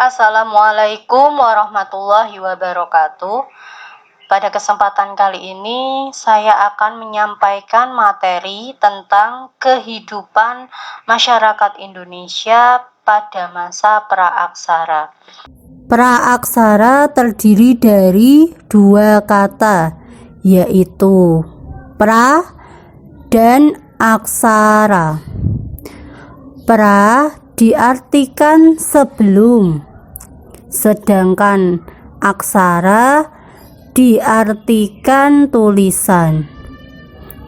Assalamualaikum warahmatullahi wabarakatuh. Pada kesempatan kali ini saya akan menyampaikan materi tentang kehidupan masyarakat Indonesia pada masa praaksara. Praaksara terdiri dari dua kata, yaitu pra dan aksara. Pra diartikan sebelum, sedangkan aksara diartikan tulisan.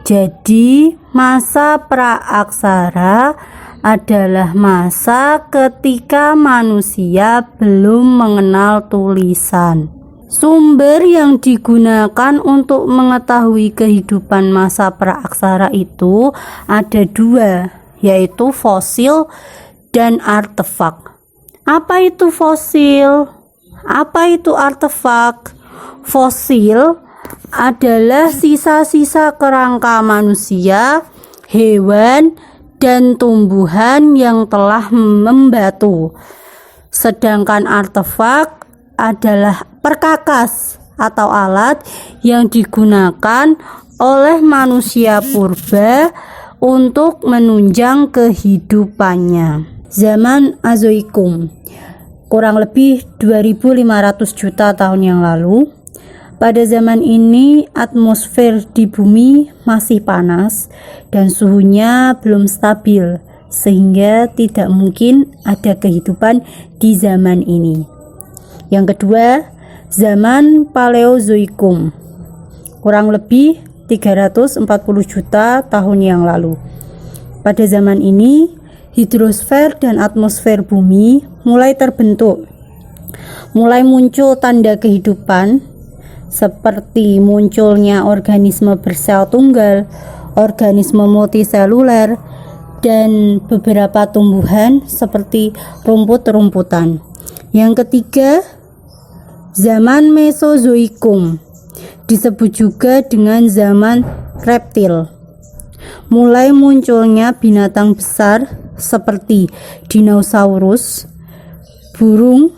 Jadi masa praaksara adalah masa ketika manusia belum mengenal tulisan. Sumber yang digunakan untuk mengetahui kehidupan masa praaksara itu ada dua, yaitu fosil dan artefak. Apa itu fosil? Apa itu artefak? Fosil adalah sisa-sisa kerangka manusia, hewan, dan tumbuhan yang telah membatu. Sedangkan artefak adalah perkakas atau alat yang digunakan oleh manusia purba untuk menunjang kehidupannya. Zaman Mesozoikum, kurang lebih 2500 juta tahun yang lalu. Pada zaman ini atmosfer di bumi masih panas dan suhunya belum stabil, sehingga tidak mungkin ada kehidupan di zaman ini. Yang kedua, zaman Paleozoikum, kurang lebih 340 juta tahun yang lalu. Pada zaman ini hidrosfer dan atmosfer bumi mulai terbentuk. Mulai muncul tanda kehidupan seperti munculnya organisme bersel tunggal, organisme multiseluler, dan beberapa tumbuhan seperti rumput-rumputan. Yang ketiga, zaman Mesozoikum, disebut juga dengan zaman reptil. Mulai munculnya binatang besar seperti dinosaurus, burung,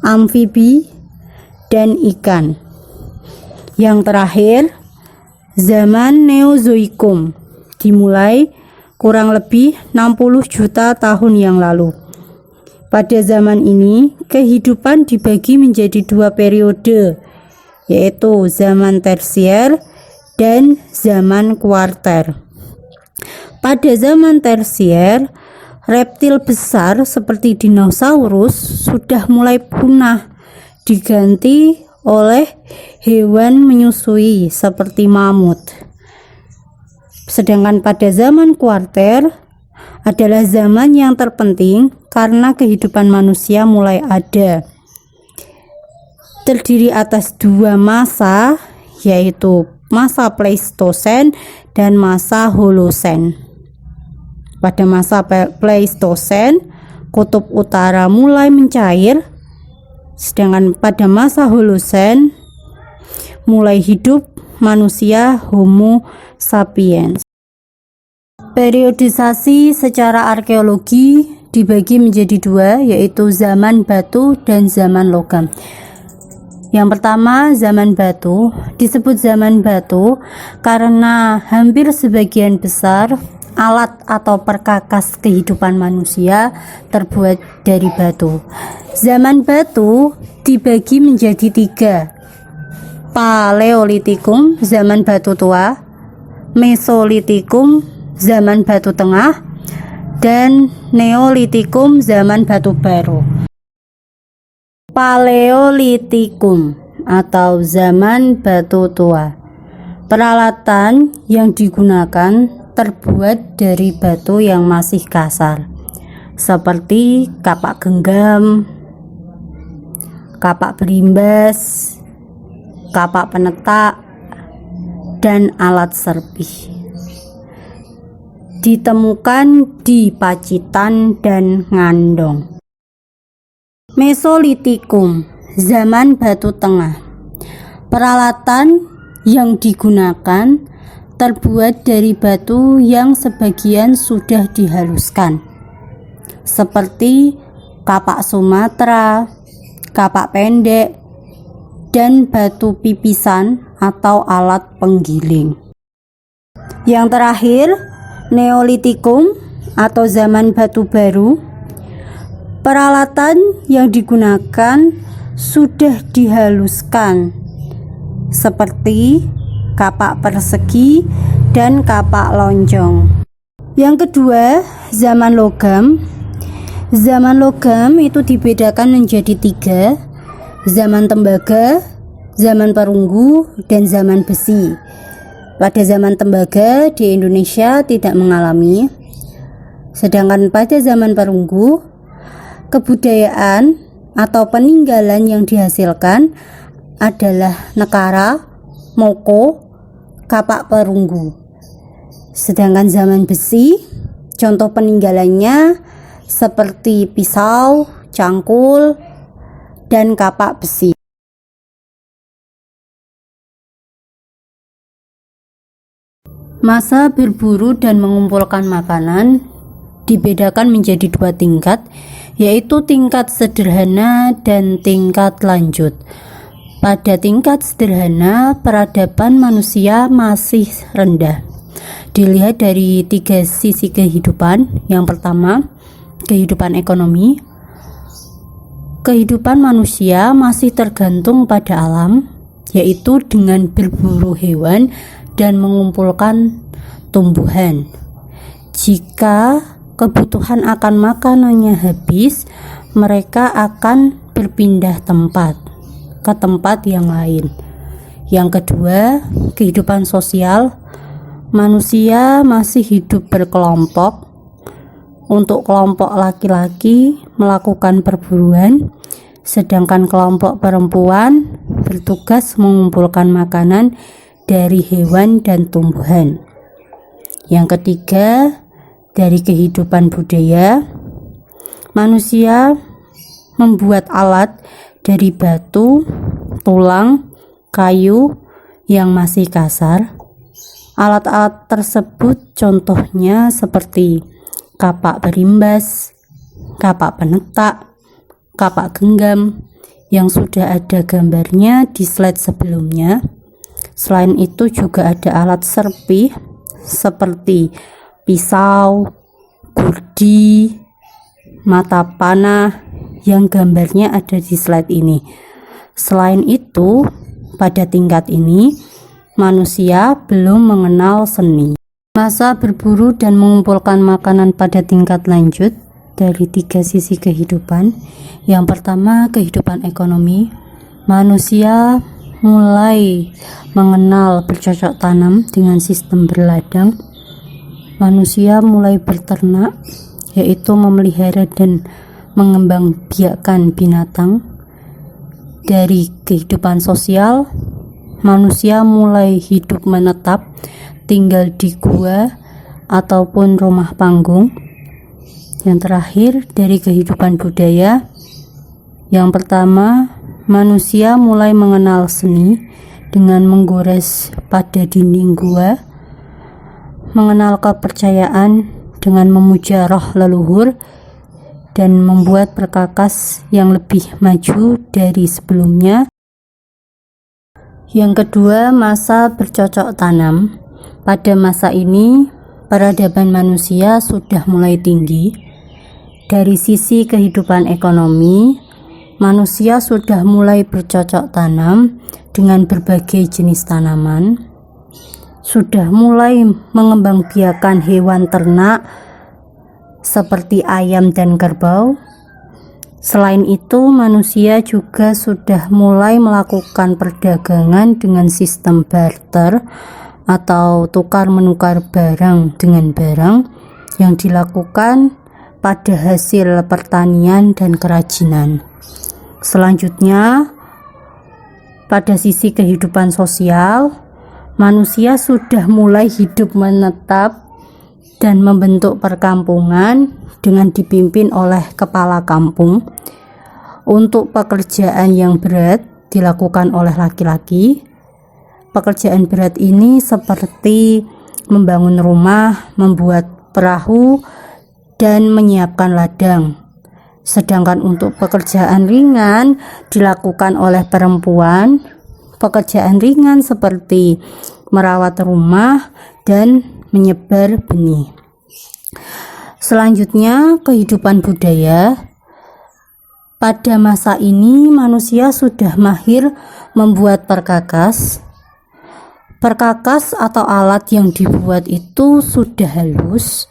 amfibi, dan ikan. Yang terakhir, zaman Neozoikum, dimulai kurang lebih 60 juta tahun yang lalu. Pada zaman ini, kehidupan dibagi menjadi dua periode, yaitu zaman tersier dan zaman kuarter. Pada zaman tersier, reptil besar seperti dinosaurus sudah mulai punah, diganti oleh hewan menyusui seperti mamut. Sedangkan pada zaman kuarter adalah zaman yang terpenting karena kehidupan manusia mulai ada. Terdiri atas dua masa, yaitu masa Pleistosen dan masa Holosen. Pada masa Pleistosen, kutub utara mulai mencair, sedangkan pada masa Holosen mulai hidup manusia Homo sapiens. Periodisasi secara arkeologi dibagi menjadi dua, yaitu zaman batu dan zaman logam. Yang pertama, zaman batu. Disebut zaman batu karena hampir sebagian besar alat atau perkakas kehidupan manusia terbuat dari batu. Zaman batu dibagi menjadi tiga: Paleolitikum, zaman batu tua; Mesolitikum, zaman batu tengah; dan Neolitikum, zaman batu baru. Paleolitikum atau zaman batu tua. Peralatan yang digunakan terbuat dari batu yang masih kasar, seperti kapak genggam, kapak berimbas, kapak penetak, dan alat serpih. Ditemukan di Pacitan dan Ngandong. Mesolitikum, zaman batu tengah. Peralatan yang digunakan terbuat dari batu yang sebagian sudah dihaluskan, seperti kapak Sumatera, kapak pendek, dan batu pipisan atau alat penggiling. Yang terakhir, Neolitikum atau zaman batu baru. Peralatan yang digunakan sudah dihaluskan seperti kapak persegi dan kapak lonjong. Yang kedua, zaman logam. Zaman logam itu dibedakan menjadi 3, zaman tembaga, zaman perunggu, dan zaman besi. Pada zaman tembaga di Indonesia tidak mengalami, sedangkan pada zaman perunggu, kebudayaan atau peninggalan yang dihasilkan adalah nekara, moko, kapak perunggu. Sedangkan zaman besi, contoh peninggalannya seperti pisau, cangkul, dan kapak besi. Masa berburu dan mengumpulkan makanan dibedakan menjadi 2 tingkat, yaitu tingkat sederhana dan tingkat lanjut. Pada tingkat sederhana, peradaban manusia masih rendah. Dilihat dari 3 sisi kehidupan. Yang pertama, kehidupan ekonomi. Kehidupan manusia masih tergantung pada alam, yaitu dengan berburu hewan dan mengumpulkan tumbuhan. Jika kebutuhan akan makanannya habis, mereka akan berpindah tempat ke tempat yang lain. Yang kedua, kehidupan sosial. Manusia masih hidup berkelompok. Untuk kelompok laki-laki melakukan perburuan, sedangkan kelompok perempuan bertugas mengumpulkan makanan dari hewan dan tumbuhan. Yang ketiga, dari kehidupan budaya. Manusia membuat alat dari batu, tulang, kayu yang masih kasar. Alat-alat tersebut contohnya seperti kapak berimbas, kapak penetak, kapak genggam yang sudah ada gambarnya di slide sebelumnya. Selain itu juga ada alat serpih seperti pisau, gurdi, mata panah yang gambarnya ada di slide ini. Selain itu, pada tingkat ini manusia belum mengenal seni. Masa berburu dan mengumpulkan makanan pada tingkat lanjut dari 3 sisi kehidupan. Yang pertama, kehidupan ekonomi. Manusia mulai mengenal bercocok tanam dengan sistem berladang. Manusia mulai berternak, yaitu memelihara dan mengembangbiakkan binatang. Dari kehidupan sosial, manusia mulai hidup menetap, tinggal di gua ataupun rumah panggung. Yang terakhir, dari kehidupan budaya. Yang pertama, manusia mulai mengenal seni dengan menggores pada dinding gua, mengenal kepercayaan dengan memuja roh leluhur, dan membuat perkakas yang lebih maju dari sebelumnya. Yang kedua, masa bercocok tanam. Pada masa ini, peradaban manusia sudah mulai tinggi. Dari sisi kehidupan ekonomi, manusia sudah mulai bercocok tanam dengan berbagai jenis tanaman, sudah mulai mengembangbiakan hewan ternak seperti ayam dan kerbau. Selain itu, manusia juga sudah mulai melakukan perdagangan dengan sistem barter atau tukar menukar barang dengan barang yang dilakukan pada hasil pertanian dan kerajinan. Selanjutnya, pada sisi kehidupan sosial, manusia sudah mulai hidup menetap dan membentuk perkampungan dengan dipimpin oleh kepala kampung. Untuk pekerjaan yang berat dilakukan oleh laki-laki. Pekerjaan berat ini seperti membangun rumah, membuat perahu, dan menyiapkan ladang. Sedangkan untuk pekerjaan ringan dilakukan oleh perempuan. Pekerjaan ringan seperti merawat rumah dan menyebar benih. Selanjutnya, kehidupan budaya. Pada masa ini manusia sudah mahir membuat perkakas. Perkakas atau alat yang dibuat itu sudah halus,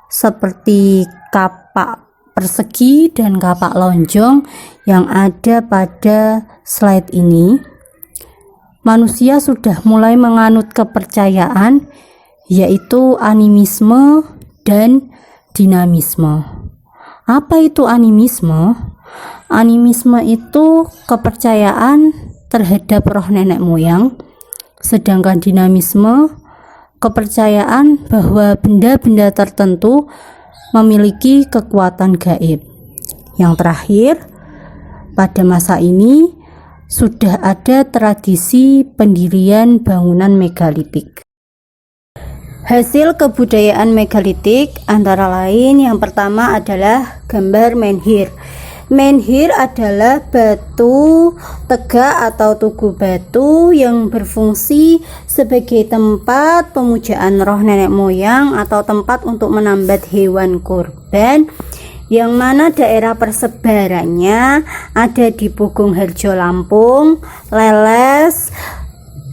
seperti kapak persegi dan kapak lonjong yang ada pada slide ini. Manusia sudah mulai menganut kepercayaan, yaitu animisme dan dinamisme. Apa itu animisme? Animisme itu kepercayaan terhadap roh nenek moyang, sedangkan dinamisme kepercayaan bahwa benda-benda tertentu memiliki kekuatan gaib. Yang terakhir, pada masa ini sudah ada tradisi pendirian bangunan megalitik. Hasil kebudayaan megalitik antara lain yang pertama adalah gambar menhir. Menhir adalah batu tegak atau tugu batu yang berfungsi sebagai tempat pemujaan roh nenek moyang atau tempat untuk menambat hewan kurban, yang mana daerah persebarannya ada di Pugung Harjo Lampung, Leles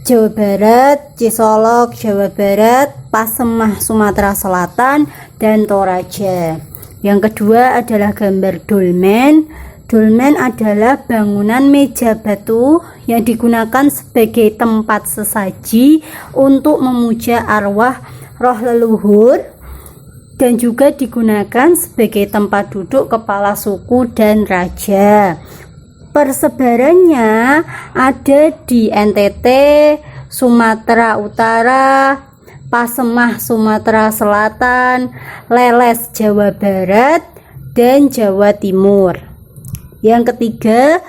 Jawa Barat, Cisolok Jawa Barat, Pasemah Sumatera Selatan, dan Toraja. Yang kedua adalah gambar dolmen. Dolmen adalah bangunan meja batu yang digunakan sebagai tempat sesaji untuk memuja arwah roh leluhur, dan juga digunakan sebagai tempat duduk kepala suku dan raja. Persebarannya ada di NTT, Sumatera Utara, Pasemah Sumatera Selatan, Leles Jawa Barat, dan Jawa Timur. Yang ketiga,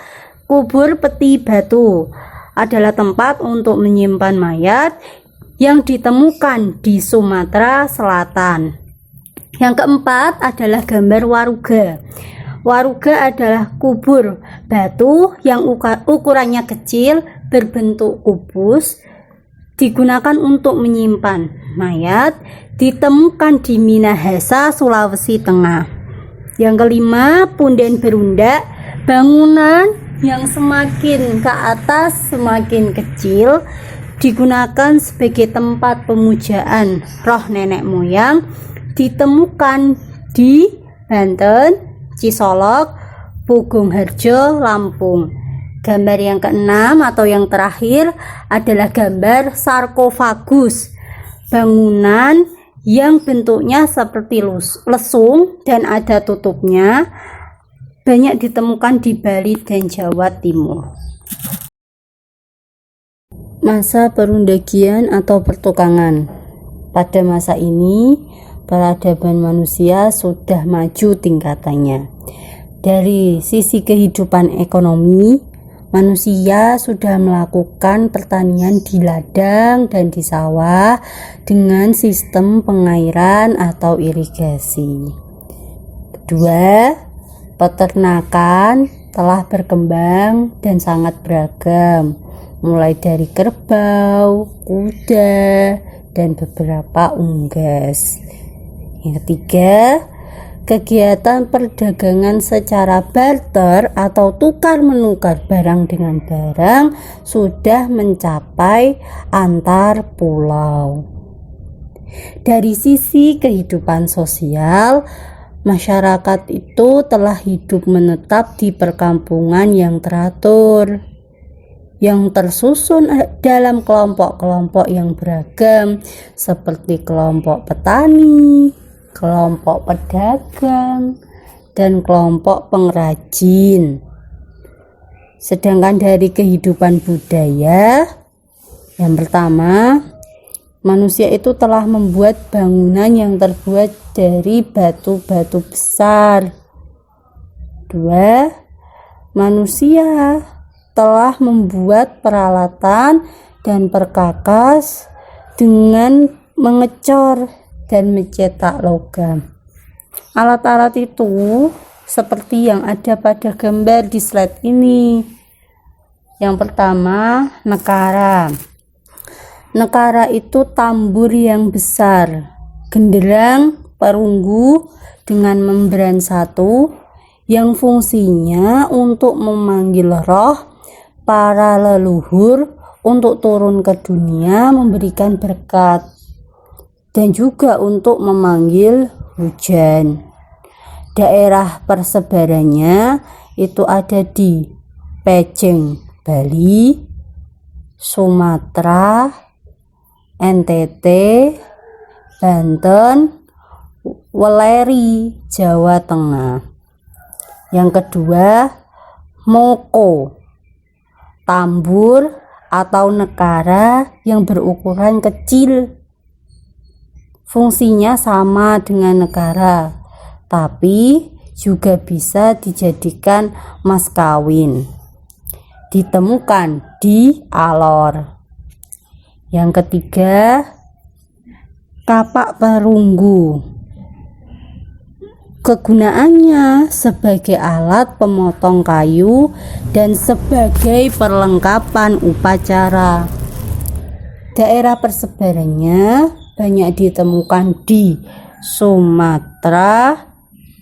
kubur peti batu adalah tempat untuk menyimpan mayat yang ditemukan di Sumatera Selatan. Yang keempat adalah gambar waruga. Waruga adalah kubur batu yang ukurannya kecil, berbentuk kubus, digunakan untuk menyimpan mayat, ditemukan di Minahasa, Sulawesi Tengah. Yang kelima, punden berundak, bangunan yang semakin ke atas semakin kecil, digunakan sebagai tempat pemujaan roh nenek moyang, ditemukan di Banten, Cisolok, Pugung Harjo, Lampung. Gambar yang keenam atau yang terakhir adalah gambar sarkofagus, bangunan yang bentuknya seperti lesung dan ada tutupnya, banyak ditemukan di Bali dan Jawa Timur. Masa perundagian atau pertukangan. Pada masa ini peradaban manusia sudah maju tingkatannya. Dari sisi kehidupan ekonomi, manusia sudah melakukan pertanian di ladang dan di sawah dengan sistem pengairan atau irigasi. Kedua, peternakan telah berkembang dan sangat beragam, mulai dari kerbau, kuda, dan beberapa unggas. Yang ketiga, kegiatan perdagangan secara barter atau tukar menukar barang dengan barang sudah mencapai antar pulau. Dari sisi kehidupan sosial, masyarakat itu telah hidup menetap di perkampungan yang teratur, yang tersusun dalam kelompok-kelompok yang beragam seperti kelompok petani, kelompok pedagang, dan kelompok pengrajin. Sedangkan dari kehidupan budaya, yang pertama, manusia itu telah membuat bangunan yang terbuat dari batu-batu besar. Dua, manusia telah membuat peralatan dan perkakas dengan mengecor dan mencetak logam. Alat-alat itu seperti yang ada pada gambar di slide ini. Yang pertama, nekara. Nekara itu tambur yang besar, genderang, perunggu dengan membran satu yang fungsinya untuk memanggil roh para leluhur untuk turun ke dunia memberikan berkat dan juga untuk memanggil hujan. Daerah persebarannya itu ada di Pejeng, Bali, Sumatera, NTT, Banten, Weleri, Jawa Tengah. Yang kedua, moko, tambur atau nekara yang berukuran kecil. Fungsinya sama dengan nekara, tapi juga bisa dijadikan mas kawin. Ditemukan di Alor. Yang ketiga, kapak perunggu. Kegunaannya sebagai alat pemotong kayu dan sebagai perlengkapan upacara. Daerah persebarannya banyak ditemukan di Sumatera,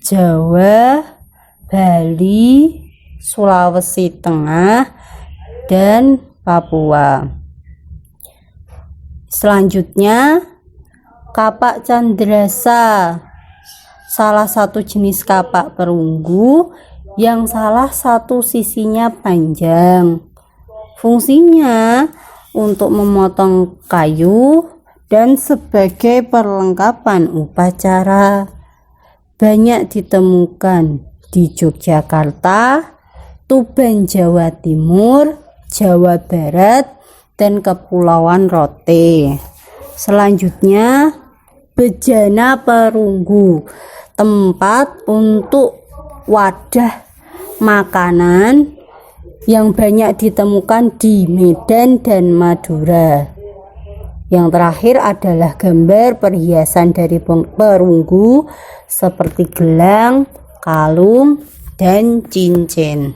Jawa, Bali, Sulawesi Tengah, dan Papua. Selanjutnya, kapak candrasa, salah satu jenis kapak perunggu yang salah satu sisinya panjang. Fungsinya untuk memotong kayu dan sebagai perlengkapan upacara. Banyak ditemukan di Yogyakarta, Tuban Jawa Timur, Jawa Barat, dan Kepulauan Rote. Selanjutnya, bejana perunggu, tempat untuk wadah makanan yang banyak ditemukan di Medan dan Madura. Yang terakhir adalah gambar perhiasan dari perunggu seperti gelang, kalung, dan cincin.